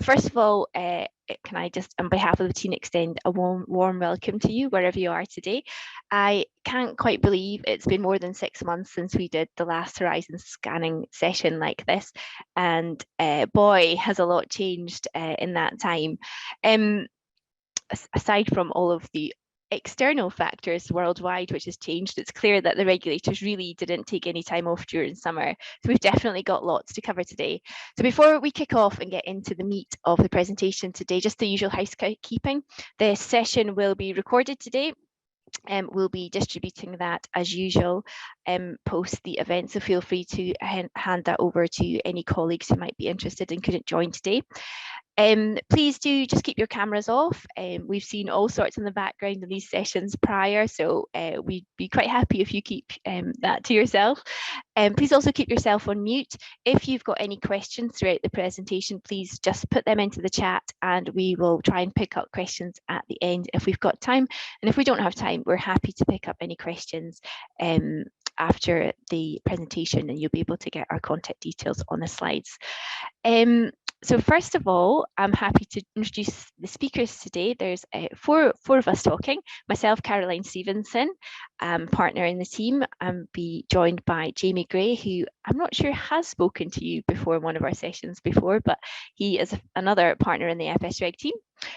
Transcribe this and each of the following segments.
First of all, can I just, on behalf of the team, extend a warm welcome to you wherever you are today. I can't quite believe it's been more than 6 months since we did the last horizon scanning session like this, and boy, has a lot changed in that time. Aside from all of the external factors worldwide which has changed, it's clear that the regulators really didn't take any time off during summer. So we've definitely got lots to cover today. So before we kick off and get into the meat of the presentation today, just the usual housekeeping. The session will be recorded today. We'll be distributing that as usual post the event, so feel free to hand that over to any colleagues who might be interested and couldn't join today. Please do just keep your cameras off. We've seen all sorts in the background in these sessions prior, so we'd be quite happy if you keep that to yourself. Please also keep yourself on mute. If you've got any questions throughout the presentation, please just put them into the chat and we will try and pick up questions at the end if we've got time. And if we don't have time, we're happy to pick up any questions after the presentation, and you'll be able to get our contact details on the slides. So first of all, I'm happy to introduce the speakers today. There's four of us talking. Myself, Caroline Stevenson, partner in the team. I'm be joined by Jamie Gray, who I'm not sure has spoken to you before in one of our sessions before, but he is another partner in the FS Reg team.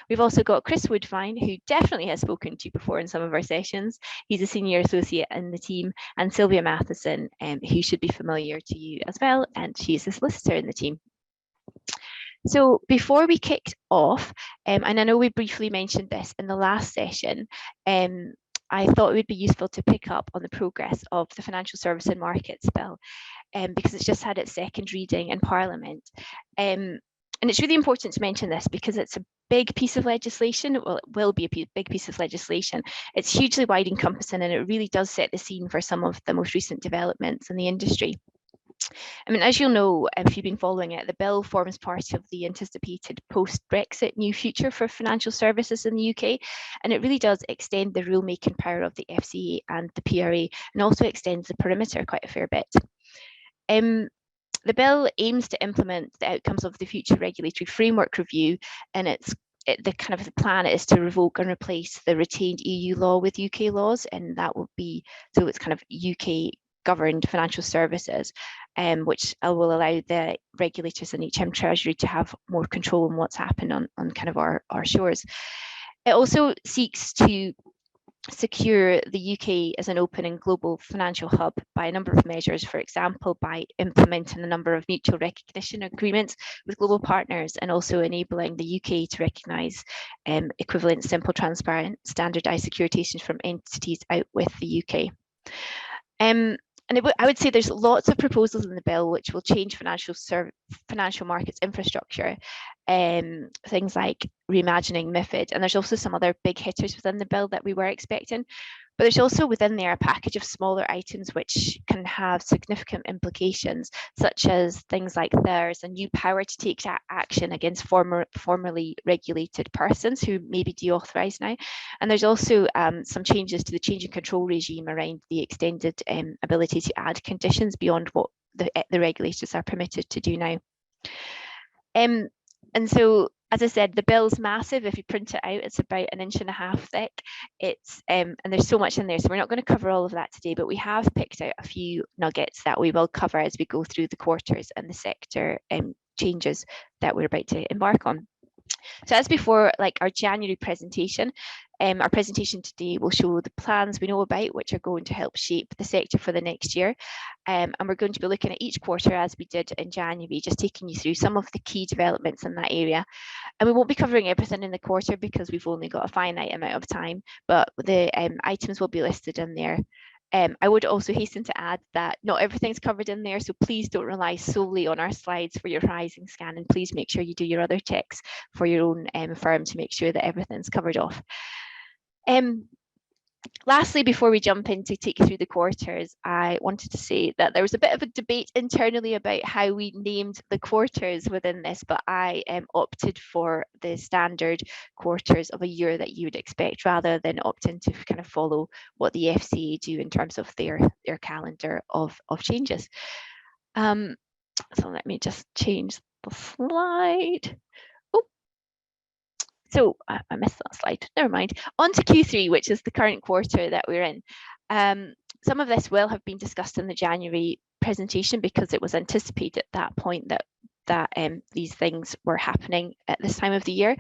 We've also got Chris Woodvine, who definitely has spoken to you before in some of our sessions. He's a senior associate in the team, and Sylvia Matheson, who should be familiar to you as well, and she's a solicitor in the team. So before we kicked off, and I know we briefly mentioned this in the last session, I thought it would be useful to pick up on the progress of the Financial Services and Markets Bill, because it's just had its second reading in Parliament. And it's really important to mention this because it's a big piece of legislation. Well, it will be a big piece of legislation. It's hugely wide encompassing, and it really does set the scene for some of the most recent developments in the industry. I mean, as you'll know, if you've been following it, the bill forms part of the anticipated post-Brexit new future for financial services in the UK, and it really does extend the rulemaking power of the FCA and the PRA, and also extends the perimeter quite a fair bit. The bill aims to implement the outcomes of the future regulatory framework review, and the plan is to revoke and replace the retained EU law with UK laws, and that will be, so it's kind of UK governed financial services, which will allow the regulators and HM Treasury to have more control on what's happened on kind of our shores. It also seeks to secure the UK as an open and global financial hub by a number of measures, for example, by implementing a number of mutual recognition agreements with global partners, and also enabling the UK to recognise equivalent, simple, transparent, standardised securitations from entities out with the UK. I would say there's lots of proposals in the bill which will change financial markets infrastructure, things like reimagining MiFID, and there's also some other big hitters within the bill that we were expecting. But there's also within there a package of smaller items which can have significant implications, such as things like there's a new power to take action against formerly regulated persons who may be deauthorised now. And there's also some changes to the change in control regime around the extended ability to add conditions beyond what the regulators are permitted to do now. And so, as I said, the bill's massive. If you print it out, it's about 1.5 inches thick. It's and there's so much in there, so we're not going to cover all of that today, but we have picked out a few nuggets that we will cover as we go through the quarters and the sector changes that we're about to embark on. So as before, like our January presentation, our presentation today will show the plans we know about, which are going to help shape the sector for the next year. And we're going to be looking at each quarter as we did in January, just taking you through some of the key developments in that area. And we won't be covering everything in the quarter because we've only got a finite amount of time, but the items will be listed in there. I would also hasten to add that not everything's covered in there, so please don't rely solely on our slides for your horizon scan, and please make sure you do your other checks for your own firm to make sure that everything's covered off. Lastly, before we jump in to take you through the quarters, I wanted to say that there was a bit of a debate internally about how we named the quarters within this, but I opted for the standard quarters of a year that you would expect, rather than opting to kind of follow what the FCA do in terms of their calendar of changes. So let me just change the slide. So I missed that slide, never mind. On to Q3, which is the current quarter that we're in. Some of this will have been discussed in the January presentation because it was anticipated at that point that these things were happening at this time of the year.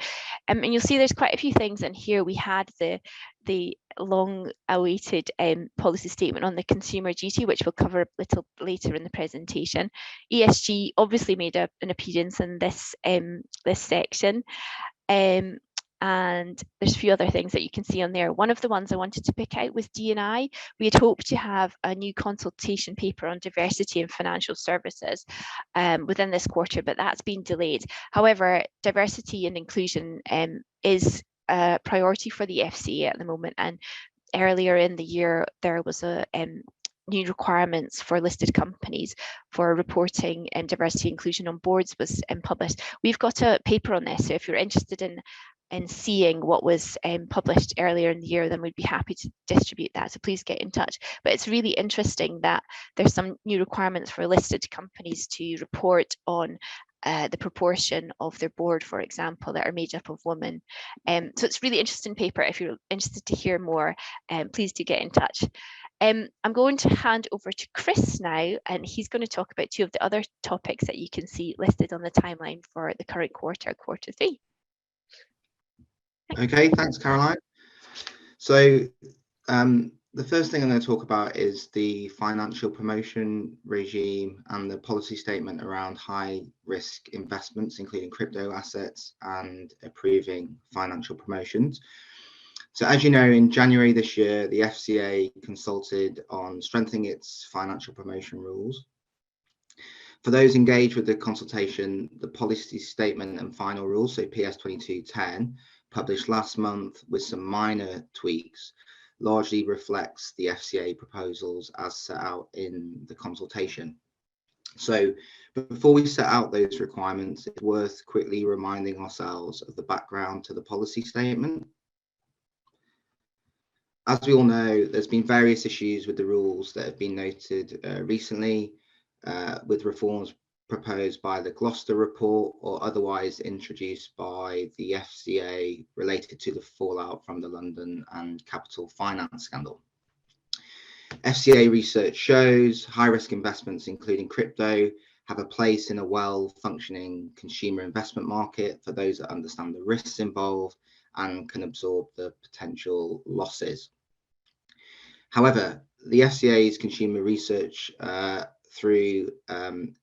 And you'll see there's quite a few things in here. We had the long-awaited policy statement on the consumer duty, which we'll cover a little later in the presentation. ESG obviously made an appearance in this section. And there's a few other things that you can see on there. One of the ones I wanted to pick out was D&I. We had hoped to have a new consultation paper on diversity in financial services within this quarter, but that's been delayed. However, diversity and inclusion is a priority for the FCA at the moment, and earlier in the year there was a new requirements for listed companies for reporting and diversity inclusion on boards was published. We've got a paper on this, so if you're interested in seeing what was published earlier in the year, then we'd be happy to distribute that, so please get in touch. But it's really interesting that there's some new requirements for listed companies to report on the proportion of their board, for example, that are made up of women. So it's a really interesting paper. If you're interested to hear more, please do get in touch. I'm going to hand over to Chris now, and he's going to talk about two of the other topics that you can see listed on the timeline for the current quarter, quarter 3. Okay, thanks, Caroline. So the first thing I'm going to talk about is the financial promotion regime and the policy statement around high risk investments, including crypto assets and approving financial promotions. So as you know, in January this year, the FCA consulted on strengthening its financial promotion rules. For those engaged with the consultation, the policy statement and final rules, so PS 2210, published last month with some minor tweaks, largely reflects the FCA proposals as set out in the consultation. So before we set out those requirements, it's worth quickly reminding ourselves of the background to the policy statement. As we all know, there's been various issues with the rules that have been noted recently, with reforms proposed by the Gloucester report or otherwise introduced by the FCA related to the fallout from the London and Capital Finance scandal. FCA research shows high-risk investments, including crypto, have a place in a well-functioning consumer investment market for those that understand the risks involved and can absorb the potential losses. However, the FCA's consumer research through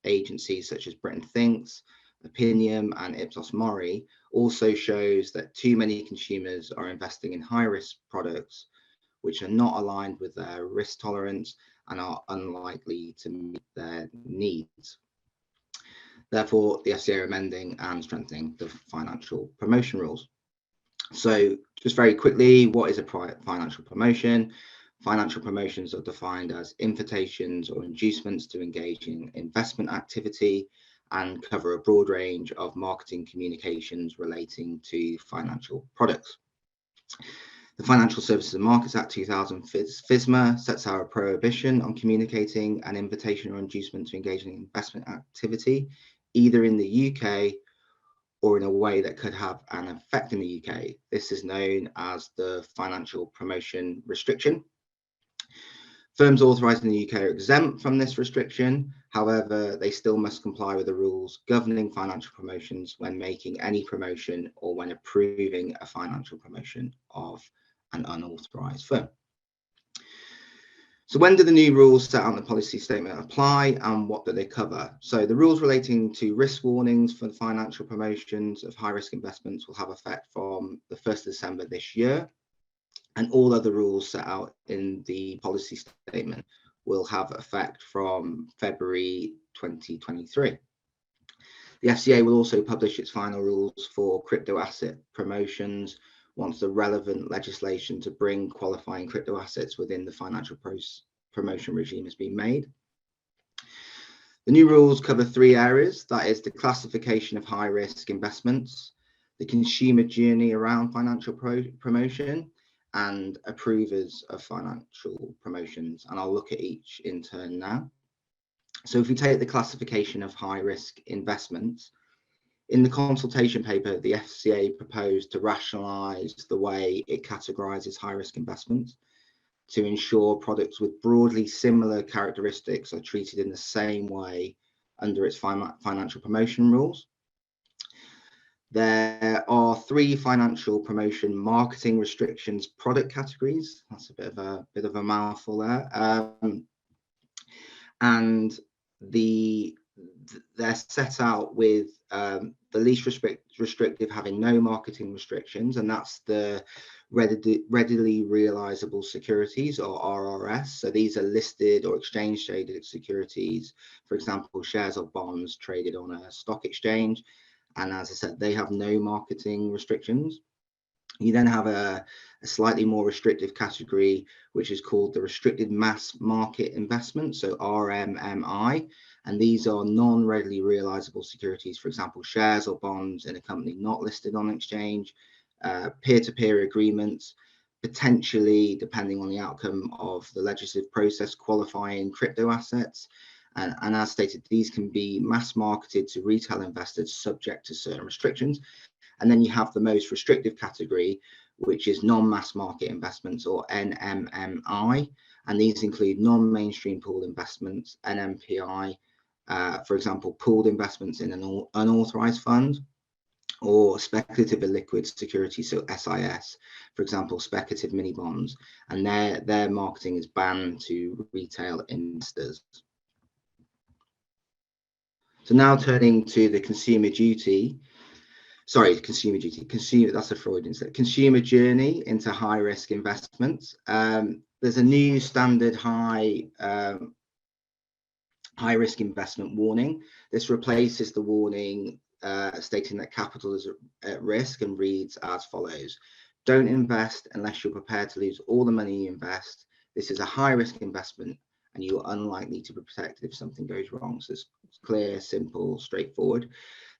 agencies such as Britain Thinks, Opinium and Ipsos Mori also shows that too many consumers are investing in high-risk products which are not aligned with their risk tolerance and are unlikely to meet their needs. Therefore, the FCA are amending and strengthening the financial promotion rules. So just very quickly, what is a financial promotion? Financial promotions are defined as invitations or inducements to engage in investment activity and cover a broad range of marketing communications relating to financial products. The Financial Services and Markets Act 2000 FSMA sets out a prohibition on communicating an invitation or inducement to engage in investment activity, either in the UK or in a way that could have an effect in the UK. This is known as the financial promotion restriction. Firms authorised in the UK are exempt from this restriction. However, they still must comply with the rules governing financial promotions when making any promotion or when approving a financial promotion of an unauthorised firm. So when do the new rules set out in the policy statement apply and what do they cover? So the rules relating to risk warnings for the financial promotions of high risk investments will have effect from the 1st of December this year. And all other rules set out in the policy statement will have effect from February 2023. The FCA will also publish its final rules for crypto asset promotions once the relevant legislation to bring qualifying crypto assets within the financial promotion regime has been made. The new rules cover 3 areas, that is the classification of high risk investments, the consumer journey around financial promotion, and approvers of financial promotions, and I'll look at each in turn now. So if we take the classification of high risk investments, In the consultation paper, the FCA proposed to rationalise the way it categorises high-risk investments to ensure products with broadly similar characteristics are treated in the same way under its financial promotion rules. There are 3 financial promotion marketing restrictions product categories. That's a bit of a mouthful there. And they're set out with the least restrictive having no marketing restrictions, and that's the readily realizable securities, or RRS. So these are listed or exchange traded securities, for example, shares or bonds traded on a stock exchange. And as I said, they have no marketing restrictions. You then have a slightly more restrictive category, which is called the restricted mass market investment, so RMMI. And these are non-readily realizable securities, for example, shares or bonds in a company not listed on exchange, peer-to-peer agreements, potentially, depending on the outcome of the legislative process, qualifying crypto assets. And as stated, these can be mass marketed to retail investors subject to certain restrictions. And then you have the most restrictive category, which is non-mass market investments, or NMMI. And these include non-mainstream pool investments, NMPI, for example, pooled investments in an unauthorized fund, or speculative illiquid securities, so SIS, for example, speculative mini bonds. And their marketing is banned to retail investors. So now turning to the consumer journey into high risk investments. There's a new standard high risk investment warning. This replaces the warning stating that capital is at risk, and reads as follows: don't invest unless you're prepared to lose all the money you invest. This is a high risk investment and you are unlikely to be protected if something goes wrong. So it's clear, simple, straightforward.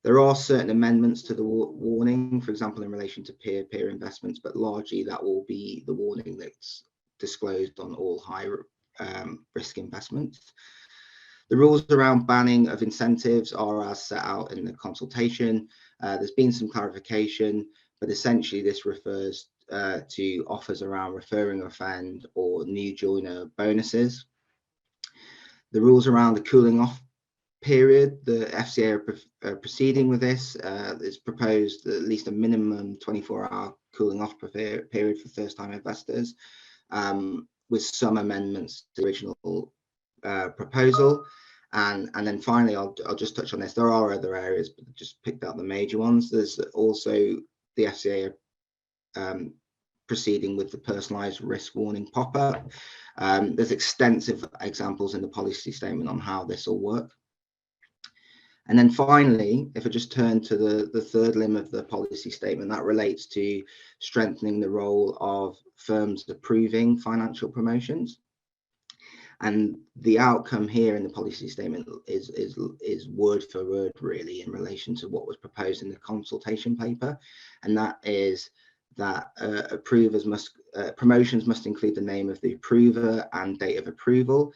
There are certain amendments to the warning, for example, in relation to peer-to-peer investments, but largely that will be the warning that's disclosed on all high risk investments. The rules around banning of incentives are as set out in the consultation. There's been some clarification, but essentially this refers to offers around referring a friend or new joiner bonuses. The rules around the cooling off period, the FCA are proceeding with this. It's proposed at least a minimum 24-hour cooling off period for first-time investors, with some amendments to the original proposal. And then finally, I'll just touch on this. There are other areas, but I just picked out the major ones. There's also the FCA proceeding with the personalised risk warning pop-up. There's extensive examples in the policy statement on how this will work. And then finally, if I just turn to the third limb of the policy statement, that relates to strengthening the role of firms approving financial promotions. And the outcome here in the policy statement is word for word, really, in relation to what was proposed in the consultation paper. And that is that promotions must include the name of the approver and date of approval.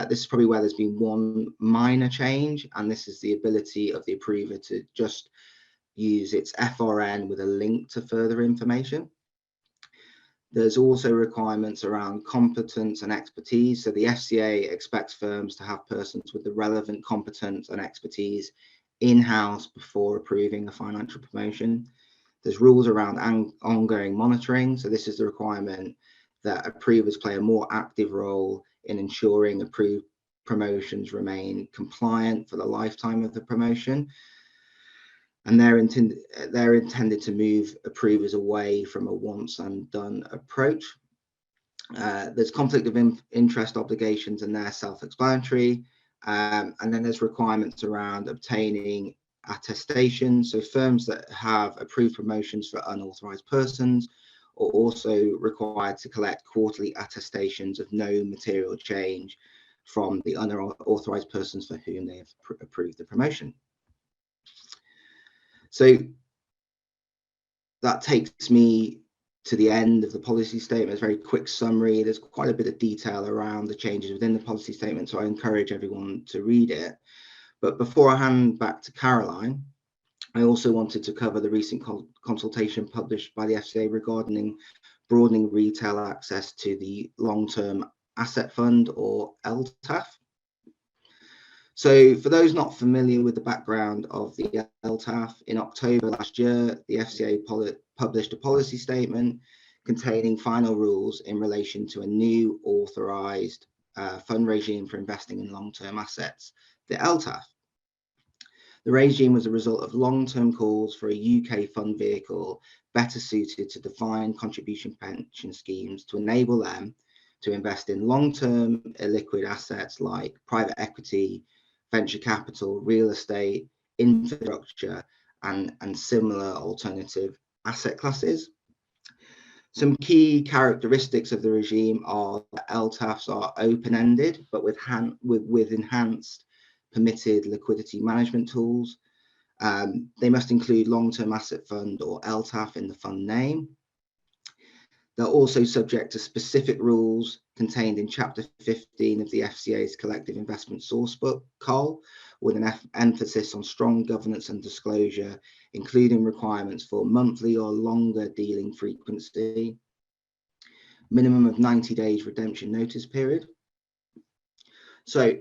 This is probably where there's been one minor change, and this is the ability of the approver to just use its FRN with a link to further information. There's also requirements around competence and expertise. So the FCA expects firms to have persons with the relevant competence and expertise in-house before approving a financial promotion. There's rules around ongoing monitoring. So this is the requirement that approvers play a more active role in ensuring approved promotions remain compliant for the lifetime of the promotion. And they're intended to move approvers away from a once and done approach. There's conflict of interest obligations, and they're self-explanatory. And then there's requirements around obtaining attestation. So firms that have approved promotions for unauthorized persons are also required to collect quarterly attestations of no material change from the unauthorized persons for whom they have approved the promotion. So that takes me to the end of the policy statement. It's a very quick summary. There's quite a bit of detail around the changes within the policy statement, so I encourage everyone to read it. But before I hand back to Caroline, I also wanted to cover the recent consultation published by the FCA regarding broadening retail access to the long-term asset fund, or LTAF. So for those not familiar with the background of the LTAF, in October last year, the FCA published a policy statement containing final rules in relation to a new authorised fund regime for investing in long-term assets, the LTAF. The regime was a result of long-term calls for a UK fund vehicle better suited to defined contribution pension schemes to enable them to invest in long-term illiquid assets like private equity, venture capital, real estate, infrastructure, and similar alternative asset classes. Some key characteristics of the regime are that LTAFs are open-ended, but with enhanced permitted liquidity management tools. They must include long-term asset fund, or LTAF, in the fund name. They're also subject to specific rules contained in Chapter 15 of the FCA's Collective Investment Sourcebook, COL, with an emphasis on strong governance and disclosure, including requirements for monthly or longer dealing frequency, minimum of 90 days redemption notice period. So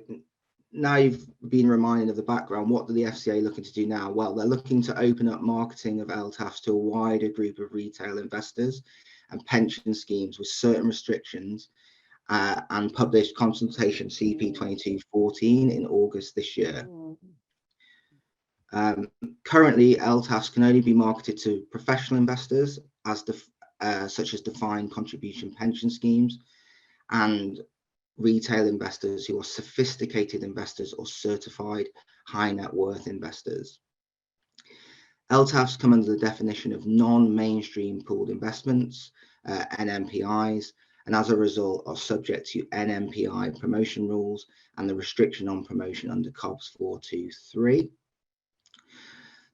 now you've been reminded of the background, what are the FCA looking to do now? Well, they're looking to open up marketing of LTAFs to a wider group of retail investors and pension schemes with certain restrictions, and published Consultation CP 2214 in August this year. Currently, LTAFs can only be marketed to professional investors, such as defined contribution pension schemes, and retail investors who are sophisticated investors or certified high net worth investors. LTAFs come under the definition of non-mainstream pooled investments, NMPIs, and as a result are subject to NMPI promotion rules and the restriction on promotion under COBS 423.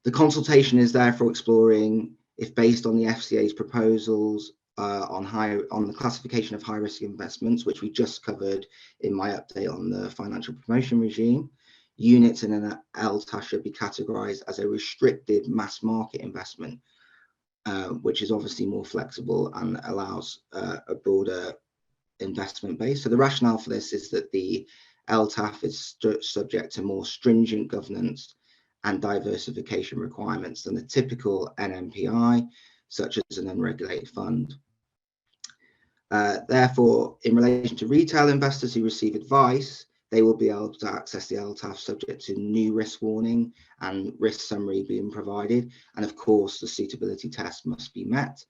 The consultation is therefore exploring if, based on the FCA's proposals on the classification of high-risk investments, which we just covered in my update on the financial promotion regime, units in an LTAF should be categorised as a restricted mass market investment, which is obviously more flexible and allows a broader investment base. So the rationale for this is that the LTAF is subject to more stringent governance and diversification requirements than the typical NMPI, such as an unregulated fund. Therefore, in relation to retail investors who receive advice, they will be able to access the LTAF subject to new risk warning and risk summary being provided. And of course, the suitability test must be met.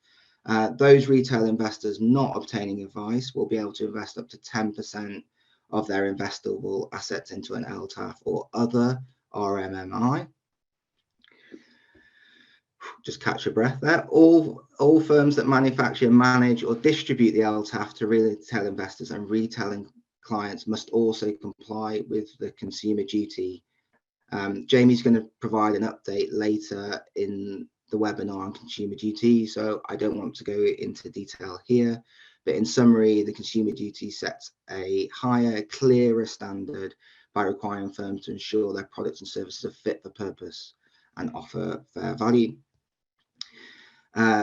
Those retail investors not obtaining advice will be able to invest up to 10% of their investable assets into an LTAF or other RMMI. Just catch your breath there. All firms that manufacture, manage or distribute the LTAF to retail investors and retailing clients must also comply with the consumer duty. Jamie's going to provide an update later in the webinar on consumer duty, so I don't want to go into detail here. But in summary, the consumer duty sets a higher, clearer standard by requiring firms to ensure their products and services are fit for purpose and offer fair value.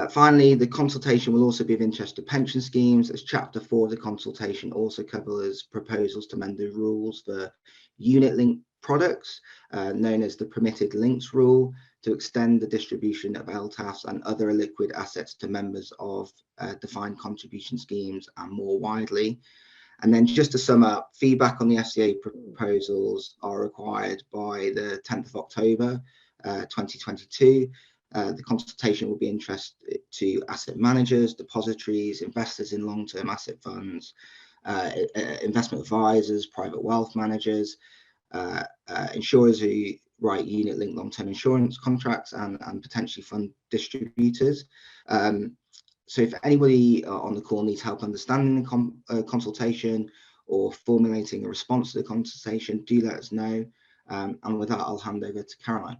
Finally, the consultation will also be of interest to pension schemes, as Chapter 4 of the consultation also covers proposals to amend the rules for unit-linked products, known as the permitted links rule, to extend the distribution of LTAFs and other illiquid assets to members of defined contribution schemes and more widely. And then just to sum up, feedback on the FCA proposals are required by the 10th of October 2022. The consultation will be interested to asset managers, depositories, investors in long-term asset funds, investment advisors, private wealth managers, insurers who write unit-linked long-term insurance contracts, and potentially fund distributors. So if anybody on the call needs help understanding the consultation or formulating a response to the consultation, do let us know. And with that, I'll hand over to Caroline.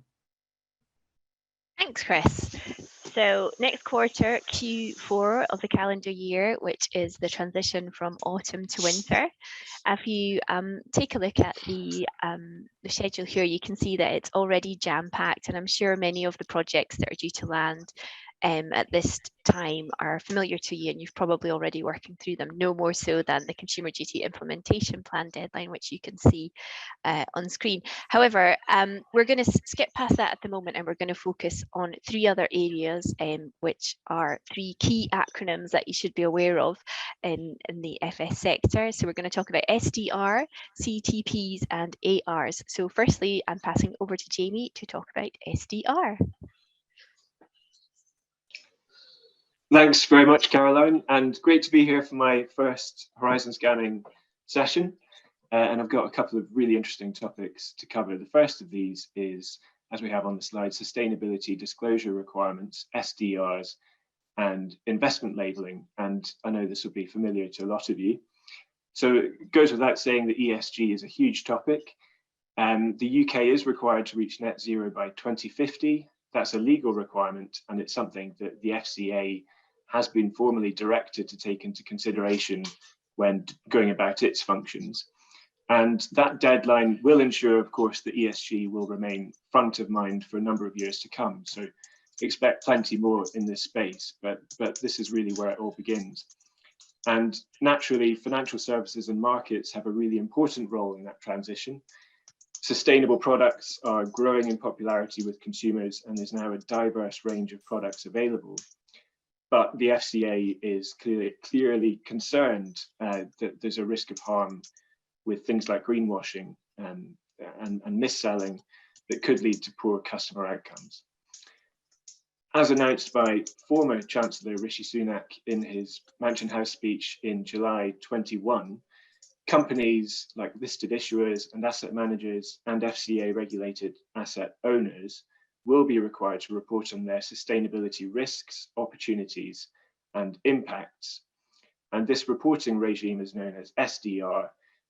Thanks, Chris. So next quarter, Q4 of the calendar year, which is the transition from autumn to winter. If you take a look at the schedule here, you can see that it's already jam-packed, and I'm sure many of the projects that are due to land at this time are familiar to you, and you've probably already working through them, no more so than the Consumer Duty Implementation Plan deadline, which you can see on screen. However, we're going to skip past that at the moment, and we're going to focus on three other areas, which are three key acronyms that you should be aware of in the FS sector. So we're going to talk about SDR, CTPs, and ARs. So firstly, I'm passing over to Jamie to talk about SDR. Thanks very much, Caroline, and great to be here for my first horizon scanning session. And I've got a couple of really interesting topics to cover. The first of these is, as we have on the slide, sustainability disclosure requirements, SDRs, and investment labeling. And I know this will be familiar to a lot of you. So it goes without saying that ESG is a huge topic. The UK is required to reach net zero by 2050. That's a legal requirement, and it's something that the FCA has been formally directed to take into consideration when going about its functions. And that deadline will ensure, of course, that ESG will remain front of mind for a number of years to come. So expect plenty more in this space, but this is really where it all begins. And naturally, financial services and markets have a really important role in that transition. Sustainable products are growing in popularity with consumers, and there's now a diverse range of products available. But the FCA is clearly concerned that there's a risk of harm with things like greenwashing and mis-selling that could lead to poor customer outcomes. As announced by former Chancellor Rishi Sunak in his Mansion House speech in July 21, companies like listed issuers and asset managers and FCA regulated asset owners will be required to report on their sustainability risks, opportunities, and impacts. And this reporting regime is known as SDR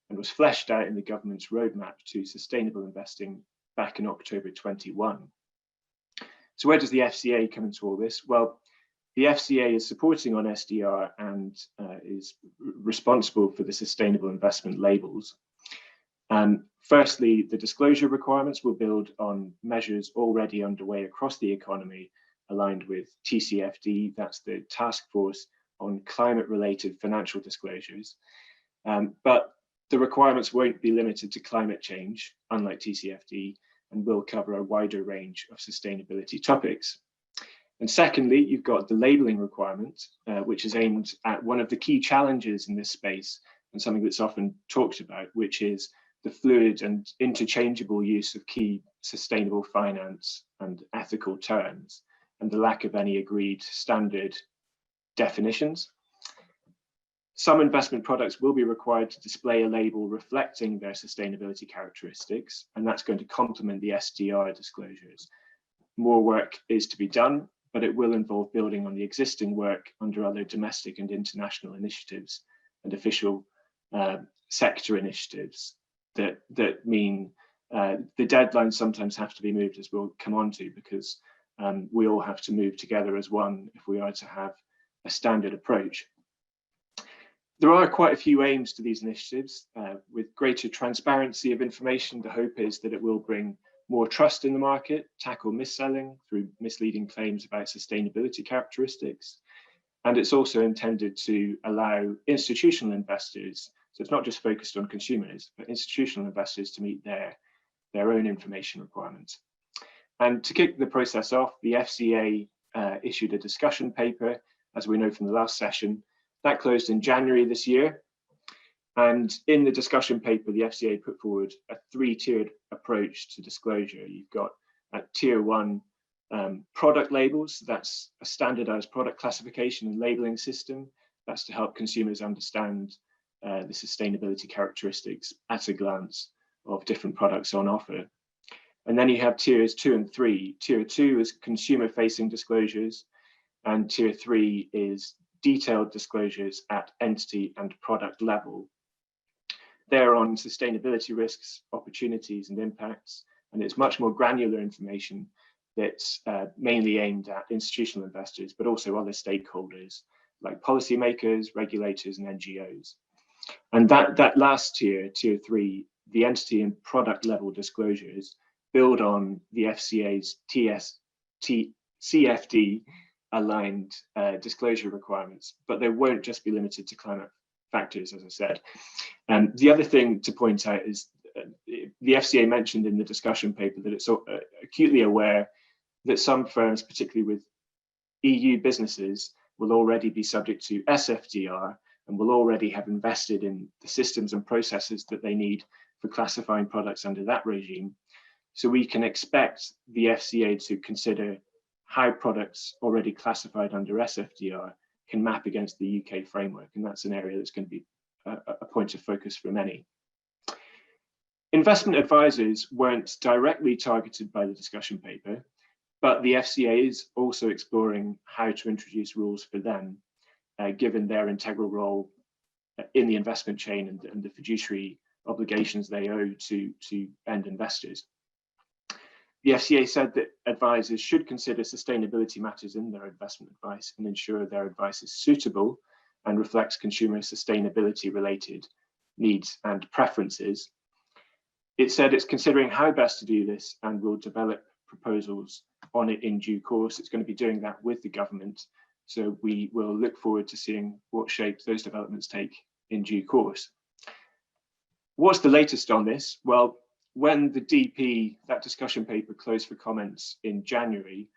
and was fleshed out in the government's roadmap to sustainable investing back in October 21. So where does the FCA come into all this? Well, the FCA is supporting on SDR and is responsible for the sustainable investment labels. Firstly, the disclosure requirements will build on measures already underway across the economy, aligned with TCFD, that's the Task Force on Climate-Related Financial Disclosures. But the requirements won't be limited to climate change, unlike TCFD, and will cover a wider range of sustainability topics. And secondly, you've got the labeling requirement, which is aimed at one of the key challenges in this space and something that's often talked about, which is the fluid and interchangeable use of key sustainable finance and ethical terms, and the lack of any agreed standard definitions. Some investment products will be required to display a label reflecting their sustainability characteristics, and that's going to complement the SDR disclosures. More work is to be done, but it will involve building on the existing work under other domestic and international initiatives and official sector initiatives that mean the deadlines sometimes have to be moved, as we'll come on to, because we all have to move together as one if we are to have a standard approach. There are quite a few aims to these initiatives. With greater transparency of information, the hope is that it will bring more trust in the market, tackle mis-selling through misleading claims about sustainability characteristics. And it's also intended to allow institutional investors, so it's not just focused on consumers, but institutional investors to meet their own information requirements. And to kick the process off, the FCA issued a discussion paper, as we know from the last session. That closed in January this year. And in the discussion paper, the FCA put forward a three-tiered approach to disclosure. You've got at tier one, product labels. That's a standardized product classification and labeling system. That's to help consumers understand the sustainability characteristics at a glance of different products on offer. And then you have tiers 2 and 3. Tier 2 is consumer-facing disclosures, and tier 3 is detailed disclosures at entity and product level. They're on sustainability risks, opportunities, and impacts, and it's much more granular information that's mainly aimed at institutional investors, but also other stakeholders like policymakers, regulators, and NGOs. And that last tier 3, the entity and product level disclosures, build on the FCA's CFD aligned disclosure requirements, but they won't just be limited to climate factors, as I said. And the other thing to point out is the FCA mentioned in the discussion paper that it's acutely aware that some firms, particularly with EU businesses, will already be subject to SFDR and will already have invested in the systems and processes that they need for classifying products under that regime. So we can expect the FCA to consider how products already classified under SFDR can map against the UK framework, and that's an area that's going to be a point of focus for many. Investment advisors weren't directly targeted by the discussion paper, but the FCA is also exploring how to introduce rules for them, given their integral role in the investment chain and the fiduciary obligations they owe to end investors. The FCA said that advisors should consider sustainability matters in their investment advice and ensure their advice is suitable and reflects consumer sustainability related needs and preferences. It said it's considering how best to do this and will develop proposals on it in due course. It's going to be doing that with the government. So we will look forward to seeing what shape those developments take in due course. What's the latest on this? Well, when the DP, that discussion paper, closed for comments in January,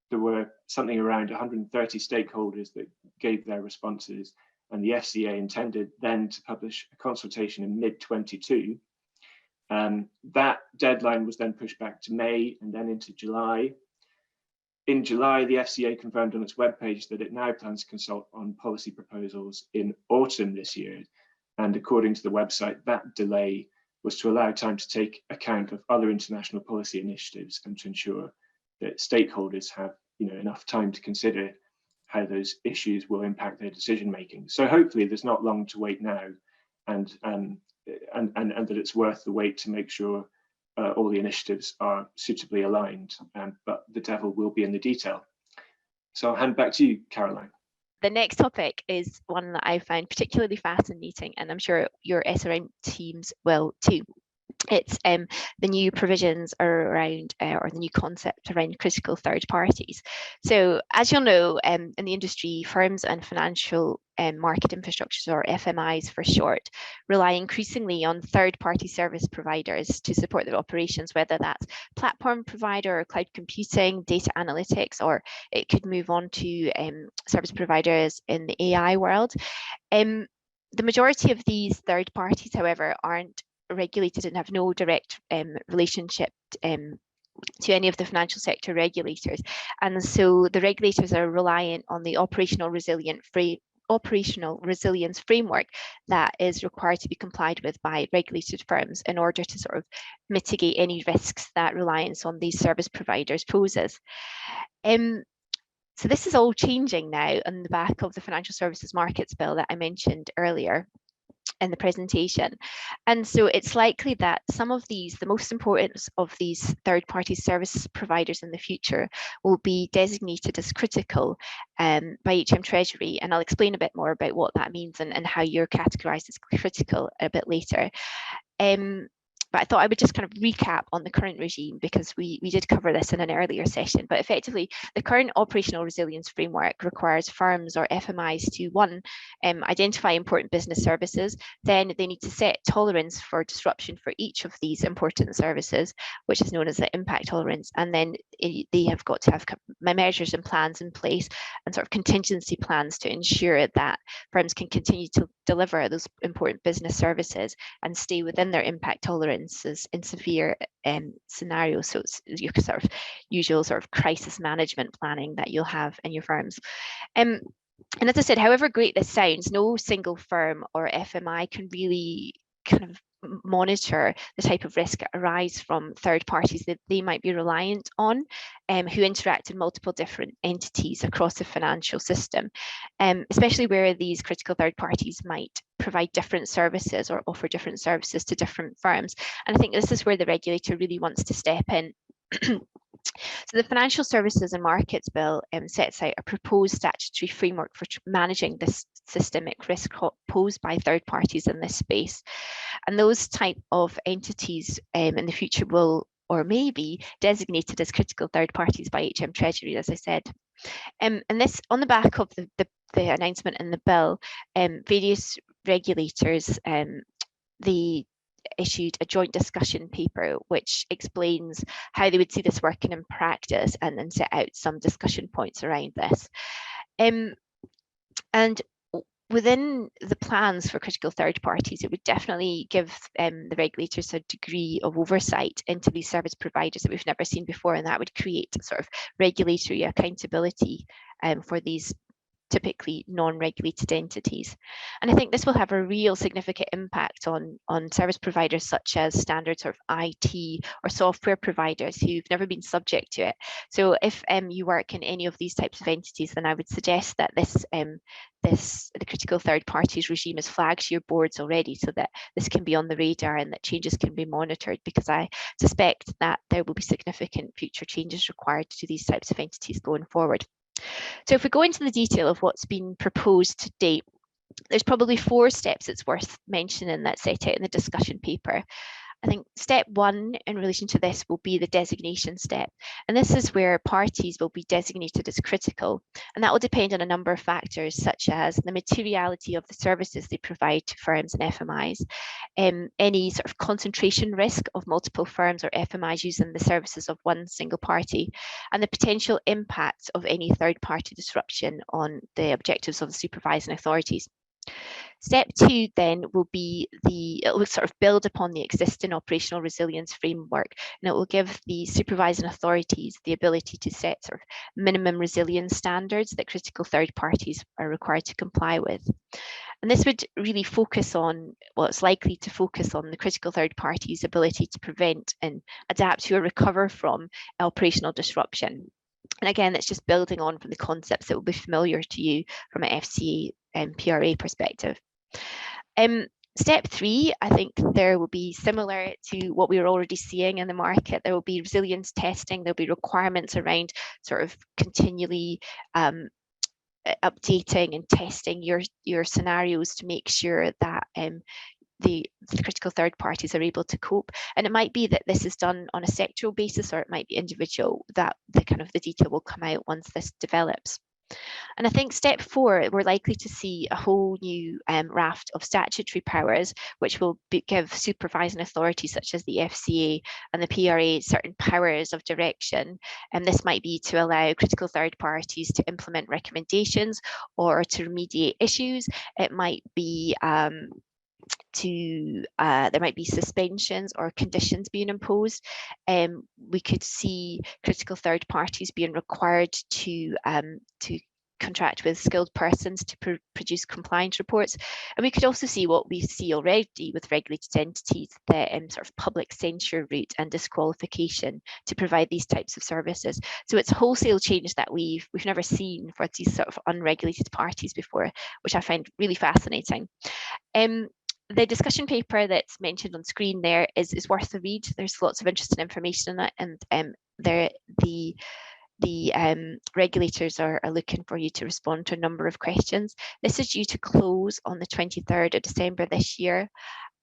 there were something around 130 stakeholders that gave their responses, and the FCA intended then to publish a consultation in mid-22. That deadline was then pushed back to May and then into July. In July, the FCA confirmed on its webpage that it now plans to consult on policy proposals in autumn this year. And according to the website, that delay was to allow time to take account of other international policy initiatives and to ensure that stakeholders have enough time to consider how those issues will impact their decision making. So hopefully there's not long to wait now, and that it's worth the wait to make sure all the initiatives are suitably aligned, but the devil will be in the detail. So I'll hand back to you, Caroline. The next topic is one that I find particularly fascinating, and I'm sure your SRM teams will too. It's the new provisions around, or the new concept around critical third parties. So as you'll know, in the industry, firms and financial market infrastructures, or FMIs for short, rely increasingly on third-party service providers to support their operations, whether that's platform provider or cloud computing, data analytics, or it could move on to service providers in the AI world. The majority of these third parties, however, aren't regulated and have no direct relationship to any of the financial sector regulators, and so the regulators are reliant on the operational resilience framework that is required to be complied with by regulated firms in order to sort of mitigate any risks that reliance on these service providers poses. So this is all changing now on the back of the Financial Services Markets Bill that I mentioned earlier in the presentation. And so it's likely that some of these, the most important of these third-party service providers in the future, will be designated as critical by HM Treasury. And I'll explain a bit more about what that means and how you're categorised as critical a bit later. But I thought I would just kind of recap on the current regime, because we did cover this in an earlier session. But effectively, the current operational resilience framework requires firms or FMIs to, one, identify important business services. Then they need to set tolerance for disruption for each of these important services, which is known as the impact tolerance. And then they have got to have measures and plans in place and sort of contingency plans to ensure that firms can continue to deliver those important business services and stay within their impact tolerances in severe scenarios. So it's your sort of usual sort of crisis management planning that you'll have in your firms. And as I said, however great this sounds, no single firm or FMI can really kind of monitor the type of risk that arise from third parties that they might be reliant on, who interact in multiple different entities across the financial system, especially where these critical third parties might provide different services or offer different services to different firms. And I think this is where the regulator really wants to step in So the Financial Services and Markets Bill sets out a proposed statutory framework for managing this systemic risk posed by third parties in this space. And those type of entities in the future will or may be designated as critical third parties by HM Treasury, as I said. And this, on the back of the announcement in the bill, various regulators, they issued a joint discussion paper which explains how they would see this working in practice and then set out some discussion points around this. And within the plans for critical third parties, it would definitely give the regulators a degree of oversight into these service providers that we've never seen before, and that would create sort of regulatory accountability for these typically non-regulated entities. And I think this will have a real significant impact on service providers such as standard sort of IT or software providers who've never been subject to it. So if you work in any of these types of entities, then I would suggest that the critical third parties regime is flagged to your boards already, so that this can be on the radar and that changes can be monitored, because I suspect that there will be significant future changes required to these types of entities going forward. So if we go into the detail of what's been proposed to date, there's probably 4 steps it's worth mentioning that set out in the discussion paper. I think step 1 in relation to this will be the designation step. And this is where parties will be designated as critical. And that will depend on a number of factors, such as the materiality of the services they provide to firms and FMIs, any sort of concentration risk of multiple firms or FMIs using the services of one single party, and the potential impact of any third party disruption on the objectives of the supervising authorities. Step 2 then will be it will sort of build upon the existing operational resilience framework, and it will give the supervising authorities the ability to set sort of minimum resilience standards that critical third parties are required to comply with. And this would really focus on, well, it's likely to focus on the critical third parties' ability to prevent and adapt to or recover from operational disruption. And again, it's just building on from the concepts that will be familiar to you from an FCA and PRA perspective. Step 3, I think there will be similar to what we were already seeing in the market. There will be resilience testing. There'll be requirements around sort of continually updating and testing your scenarios to make sure that the critical third parties are able to cope. And it might be that this is done on a sectoral basis, or it might be individual, that the detail will come out once this develops. And I think step 4, we're likely to see a whole new raft of statutory powers, which will give supervising authorities such as the FCA and the PRA certain powers of direction. And this might be to allow critical third parties to implement recommendations or to remediate issues. It might be there might be suspensions or conditions being imposed. We could see critical third parties being required to contract with skilled persons to produce compliance reports. And we could also see what we see already with regulated entities, the sort of public censure route and disqualification to provide these types of services. So it's wholesale change that we've never seen for these sort of unregulated parties before, which I find really fascinating. The discussion paper that's mentioned on screen there is worth a read. There's lots of interesting information in it, and the regulators are looking for you to respond to a number of questions. This is due to close on the 23rd of December this year.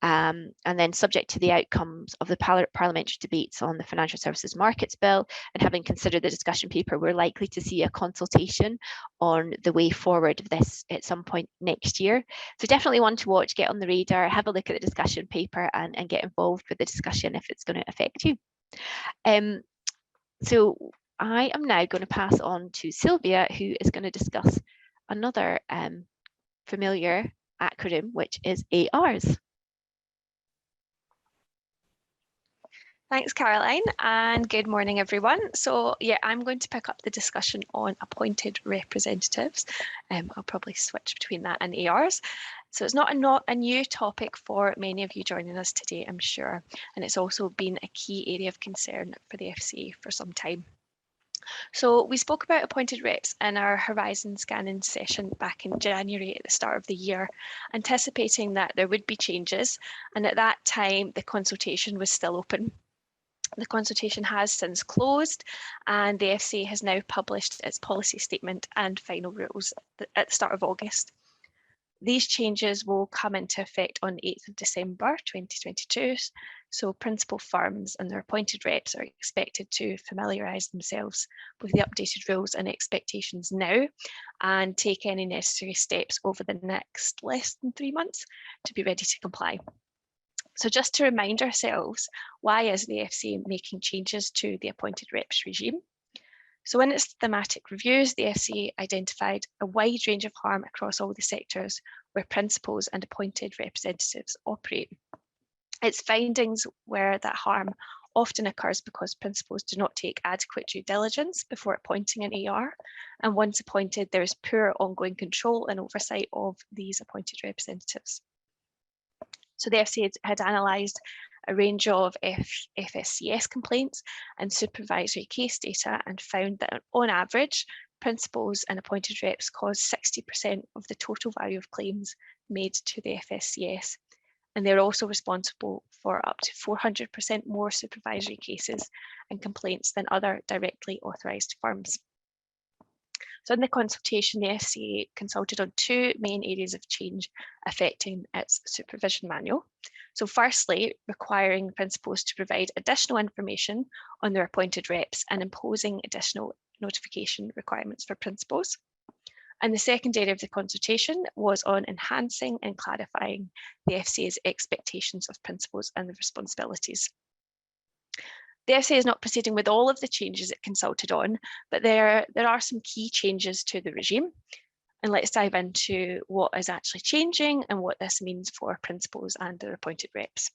And then subject to the outcomes of the parliamentary debates on the Financial Services Markets Bill, and having considered the discussion paper, we're likely to see a consultation on the way forward of this at some point next year. So definitely one to watch, get on the radar, have a look at the discussion paper and get involved with the discussion if it's going to affect you. So I am now going to pass on to Sylvia, who is going to discuss another familiar acronym, which is ARs. Thanks, Caroline, and good morning, everyone. So yeah, I'm going to pick up the discussion on appointed representatives. I'll probably switch between that and ARs. So it's not a new topic for many of you joining us today, I'm sure, and it's also been a key area of concern for the FCA for some time. So we spoke about appointed reps in our horizon scanning session back in January at the start of the year, anticipating that there would be changes, and at that time the consultation was still open. The consultation has since closed, and the FCA has now published its policy statement and final rules at the start of August. These changes will come into effect on 8th of December 2022, so principal firms and their appointed reps are expected to familiarise themselves with the updated rules and expectations now and take any necessary steps over the next less than 3 months to be ready to comply. So just to remind ourselves, why is the FCA making changes to the appointed reps regime? So in its thematic reviews, the FCA identified a wide range of harm across all the sectors where principals and appointed representatives operate. Its findings were that harm often occurs because principals do not take adequate due diligence before appointing an AR, and once appointed, there is poor ongoing control and oversight of these appointed representatives. So the FCA had analysed a range of FSCS complaints and supervisory case data and found that on average, principals and appointed reps cause 60% of the total value of claims made to the FSCS. And they're also responsible for up to 400% more supervisory cases and complaints than other directly authorised firms. So in the consultation, the FCA consulted on 2 main areas of change affecting its supervision manual. So firstly, requiring principals to provide additional information on their appointed reps and imposing additional notification requirements for principals. And the second area of the consultation was on enhancing and clarifying the FCA's expectations of principals and the responsibilities. The FCA is not proceeding with all of the changes it consulted on, but there are some key changes to the regime. And let's dive into what is actually changing and what this means for principals and their appointed reps.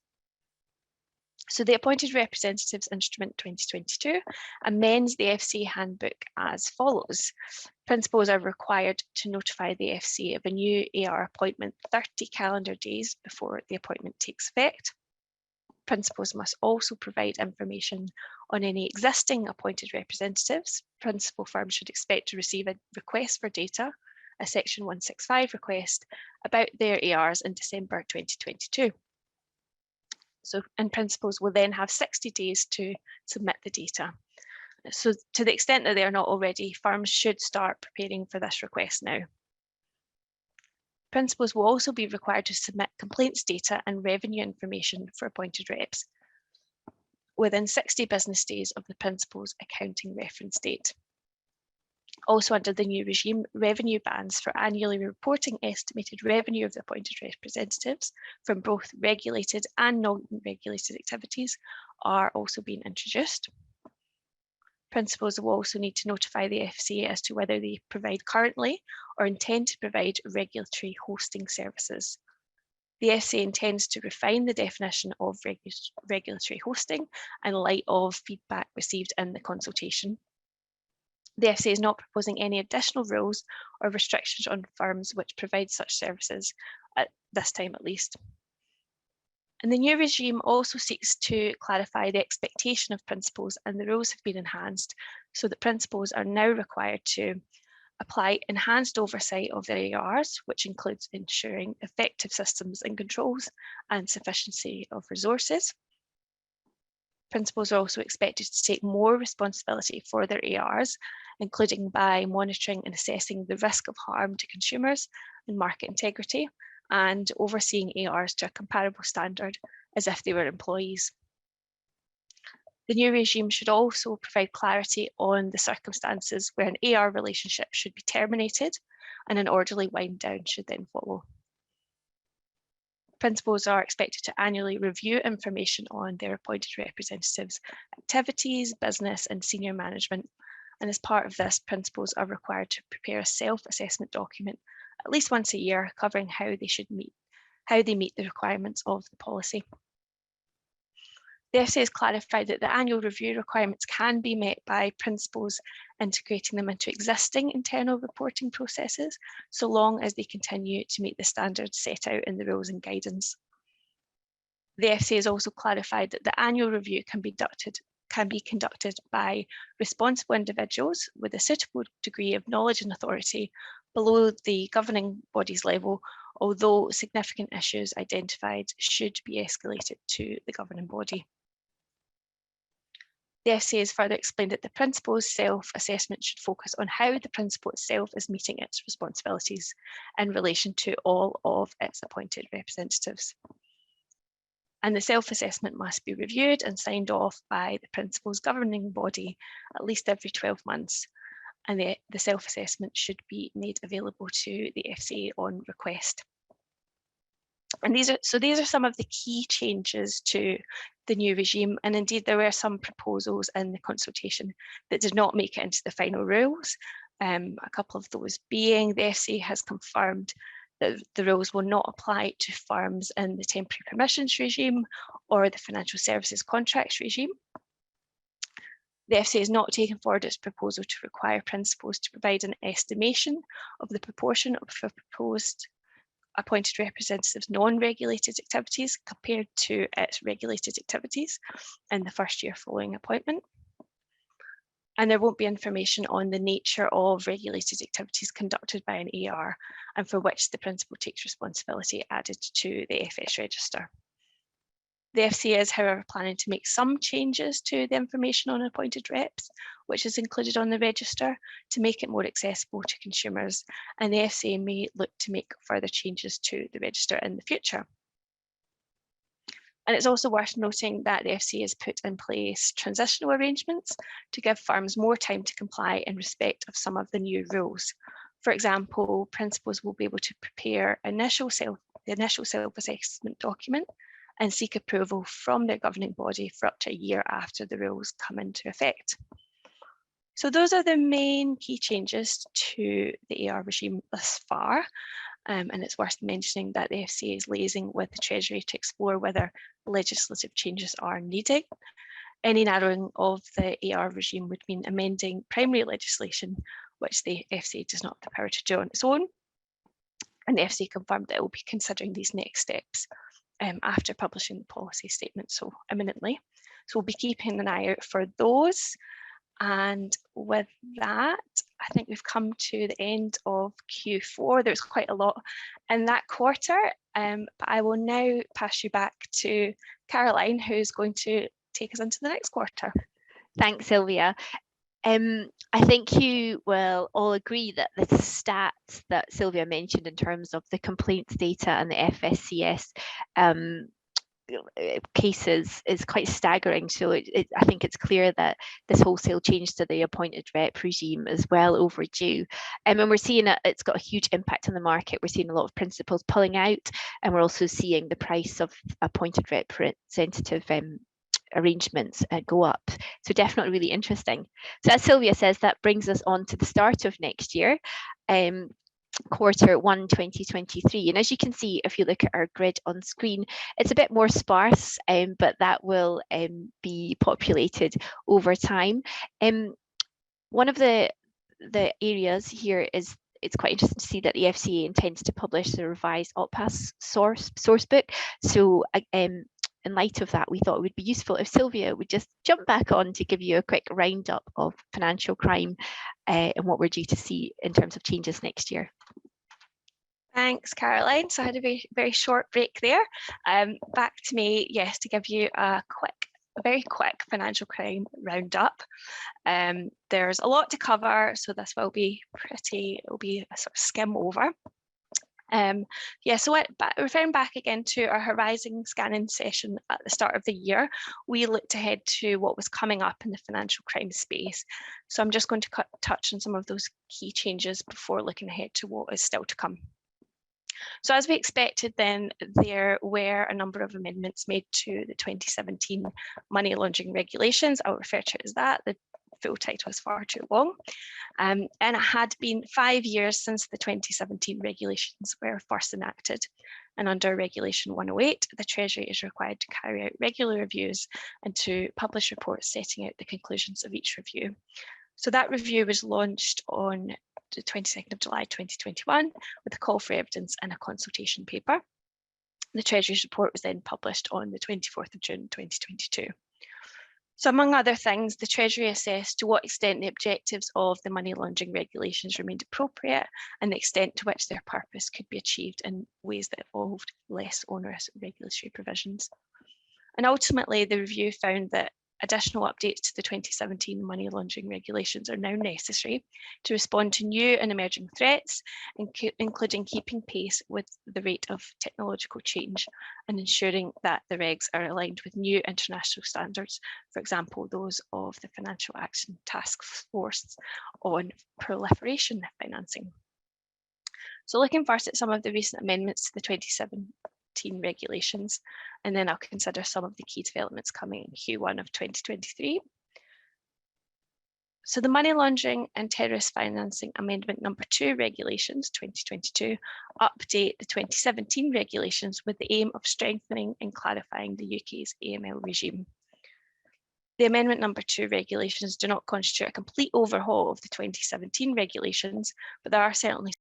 So the Appointed Representatives Instrument 2022 amends the FCA handbook as follows. Principals are required to notify the FCA of a new AR appointment 30 calendar days before the appointment takes effect. Principals must also provide information on any existing appointed representatives. Principal firms should expect to receive a request for data, a Section 165 request, about their ARs in December 2022. So, and principals will then have 60 days to submit the data. So to the extent that they are not already, firms should start preparing for this request now. Principals will also be required to submit complaints data and revenue information for appointed reps within 60 business days of the principal's accounting reference date. Also under the new regime, revenue bands for annually reporting estimated revenue of the appointed representatives from both regulated and non-regulated activities are also being introduced. Principals will also need to notify the FCA as to whether they provide currently or intend to provide regulatory hosting services. The FCA intends to refine the definition of regulatory hosting in light of feedback received in the consultation. The FCA is not proposing any additional rules or restrictions on firms which provide such services, at this time at least. And the new regime also seeks to clarify the expectation of principals, and the rules have been enhanced so that principals are now required to apply enhanced oversight of their ARs, which includes ensuring effective systems and controls and sufficiency of resources. Principals are also expected to take more responsibility for their ARs, including by monitoring and assessing the risk of harm to consumers and market integrity, and overseeing ARs to a comparable standard as if they were employees. The new regime should also provide clarity on the circumstances where an AR relationship should be terminated and an orderly wind down should then follow. Principals are expected to annually review information on their appointed representatives' activities, business and senior management. And as part of this, principals are required to prepare a self-assessment document at least once a year, covering how they meet the requirements of the policy. The FCA has clarified that the annual review requirements can be met by principals integrating them into existing internal reporting processes, so long as they continue to meet the standards set out in the rules and guidance. The FCA has also clarified that the annual review can be conducted by responsible individuals with a suitable degree of knowledge and authority below the governing body's level, although significant issues identified should be escalated to the governing body. The FCA has further explained that the principal's self-assessment should focus on how the principal itself is meeting its responsibilities in relation to all of its appointed representatives. And the self-assessment must be reviewed and signed off by the principal's governing body at least every 12 months. And the self-assessment should be made available to the FCA on request. And these are some of the key changes to the new regime. And indeed, there were some proposals in the consultation that did not make it into the final rules. A couple of those being the FCA has confirmed that the rules will not apply to firms in the temporary permissions regime or the financial services contracts regime. The FCA has not taken forward its proposal to require principals to provide an estimation of the proportion of proposed appointed representatives' non-regulated activities compared to its regulated activities in the first year following appointment. And there won't be information on the nature of regulated activities conducted by an AR and for which the principal takes responsibility added to the FS register. The FCA is, however, planning to make some changes to the information on appointed reps, which is included on the register, to make it more accessible to consumers, and the FCA may look to make further changes to the register in the future. And it's also worth noting that the FCA has put in place transitional arrangements to give firms more time to comply in respect of some of the new rules. For example, principals will be able to prepare the initial self-assessment document and seek approval from their governing body for up to a year after the rules come into effect. So those are the main key changes to the AR regime thus far. And it's worth mentioning that the FCA is liaising with the Treasury to explore whether legislative changes are needed. Any narrowing of the AR regime would mean amending primary legislation, which the FCA does not have the power to do on its own. And the FCA confirmed that it will be considering these next steps after publishing the policy statement so imminently. So we'll be keeping an eye out for those. And with that, I think we've come to the end of Q4. There's quite a lot in that quarter, but I will now pass you back to Caroline, who's going to take us into the next quarter. Thanks, Sylvia. I think you will all agree that the stats that Sylvia mentioned in terms of the complaints data and the FSCS cases is quite staggering. So I think it's clear that this wholesale change to the appointed rep regime is well overdue. And we're seeing it's got a huge impact on the market. We're seeing a lot of principals pulling out, and we're also seeing the price of appointed representative arrangements go up. So definitely really interesting. So as Sylvia says, that brings us on to the start of next year. Quarter 1 2023, and as you can see, if you look at our grid on screen, it's a bit more sparse, but that will be populated over time. One of the areas here is it's quite interesting to see that the FCA intends to publish the revised OPPAS source book. So in light of that, we thought it would be useful if Sylvia would just jump back on to give you a quick roundup of financial crime and what we're due to see in terms of changes next year. Thanks, Caroline. So I had a very short break there. Back to me, yes, to give you a very quick financial crime roundup. There's a lot to cover, so this will be it'll be a sort of skim over. So referring back again to our horizon scanning session at the start of the year, we looked ahead to what was coming up in the financial crime space. So I'm just going to touch on some of those key changes before looking ahead to what is still to come. So as we expected then, there were a number of amendments made to the 2017 money laundering regulations. I'll refer to it as that. The full title is far too long. And it had been 5 years since the 2017 regulations were first enacted. And under Regulation 108, the Treasury is required to carry out regular reviews and to publish reports setting out the conclusions of each review. So that review was launched on the 22nd of July 2021 with a call for evidence and a consultation paper. The Treasury's report was then published on the 24th of June 2022. So among other things, the Treasury assessed to what extent the objectives of the money laundering regulations remained appropriate and the extent to which their purpose could be achieved in ways that involved less onerous regulatory provisions. And ultimately, the review found that additional updates to the 2017 money laundering regulations are now necessary to respond to new and emerging threats, including keeping pace with the rate of technological change and ensuring that the regs are aligned with new international standards, for example, those of the Financial Action Task Force on Proliferation Financing. So looking first at some of the recent amendments to the 2017 regulations, and then I'll consider some of the key developments coming in Q1 of 2023. So the Money Laundering and Terrorist Financing Amendment number 2 regulations 2022 update the 2017 regulations with the aim of strengthening and clarifying the UK's AML regime. The Amendment number 2 regulations do not constitute a complete overhaul of the 2017 regulations, but there are certainly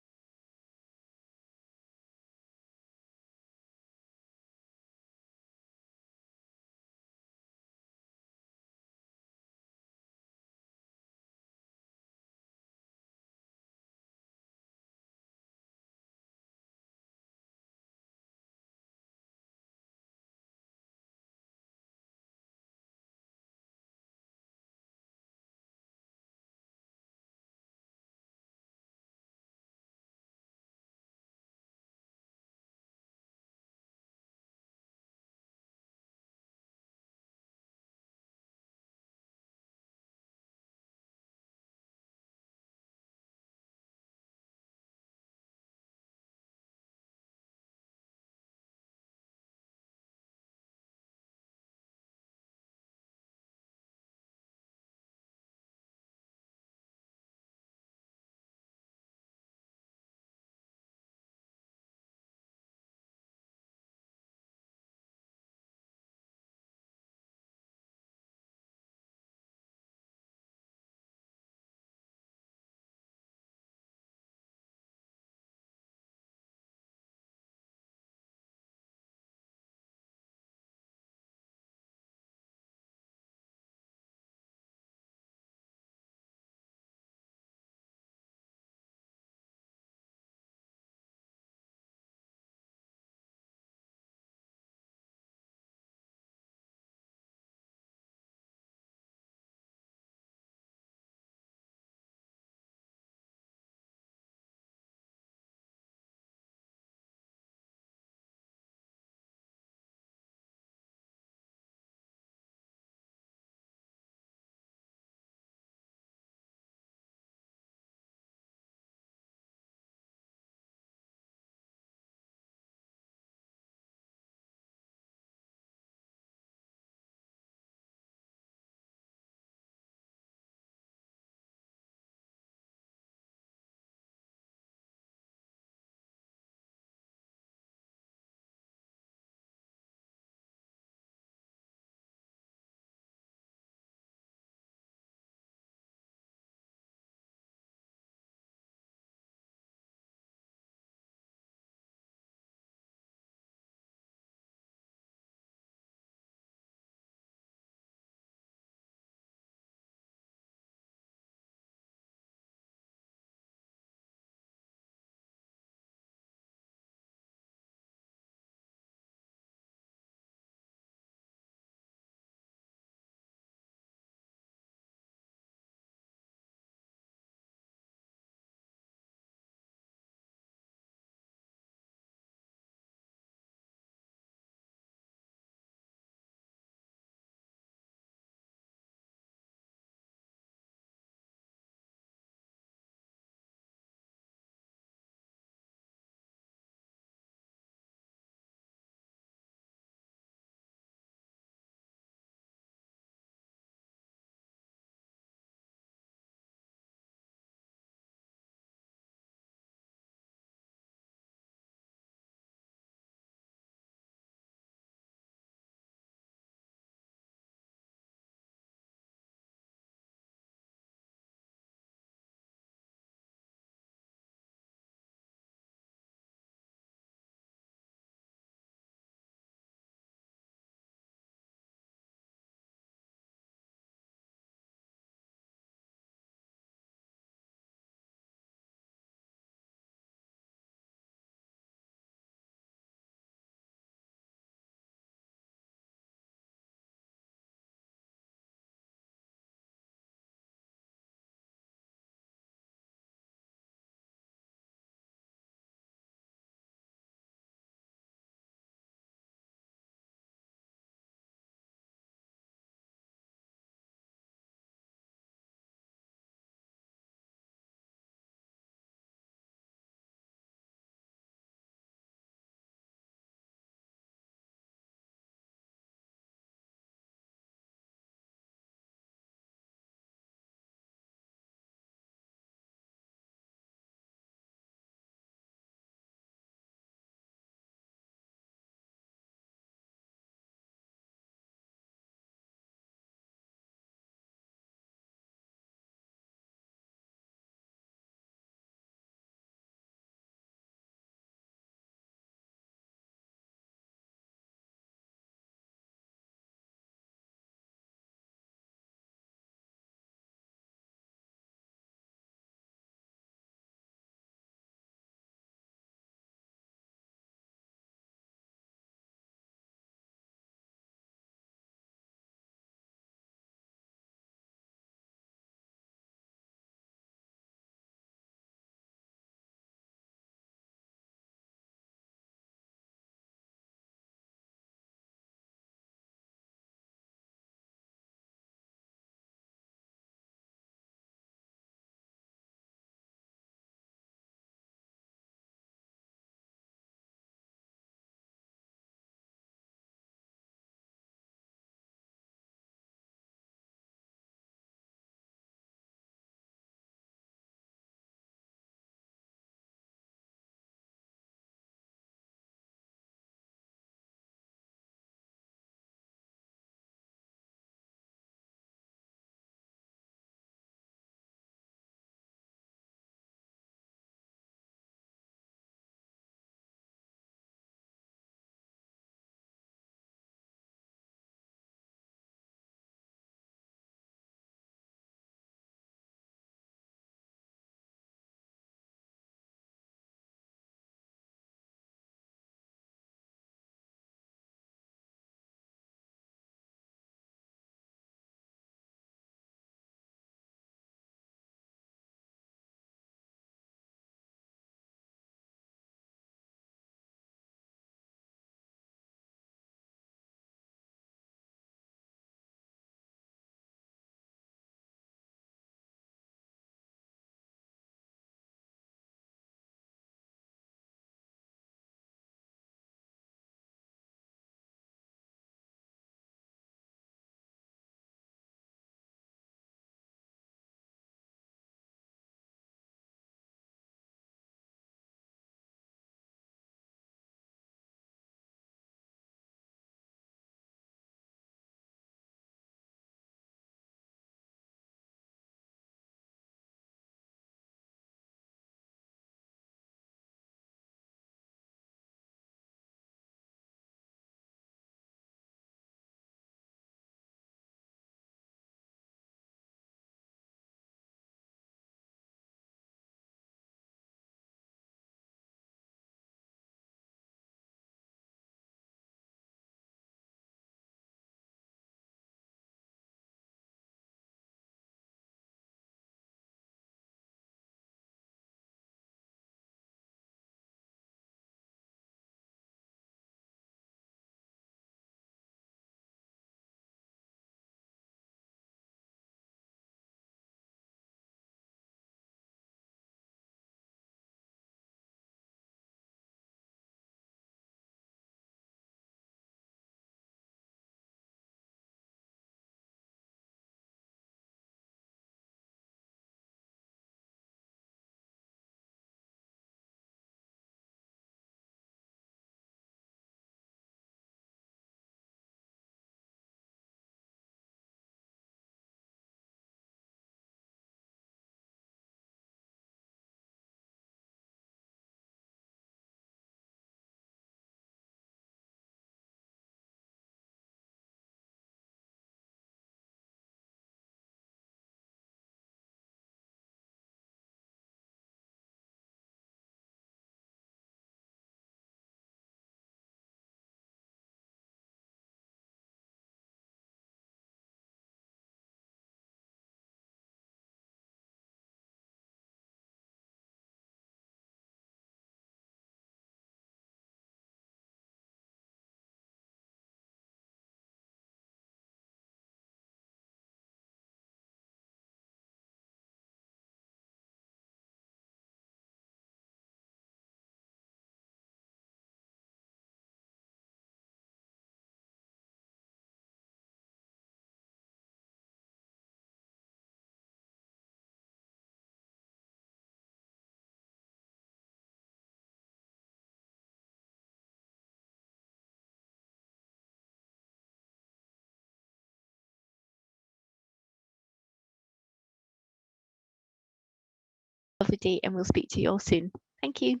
to date, and we'll speak to you all soon. Thank you.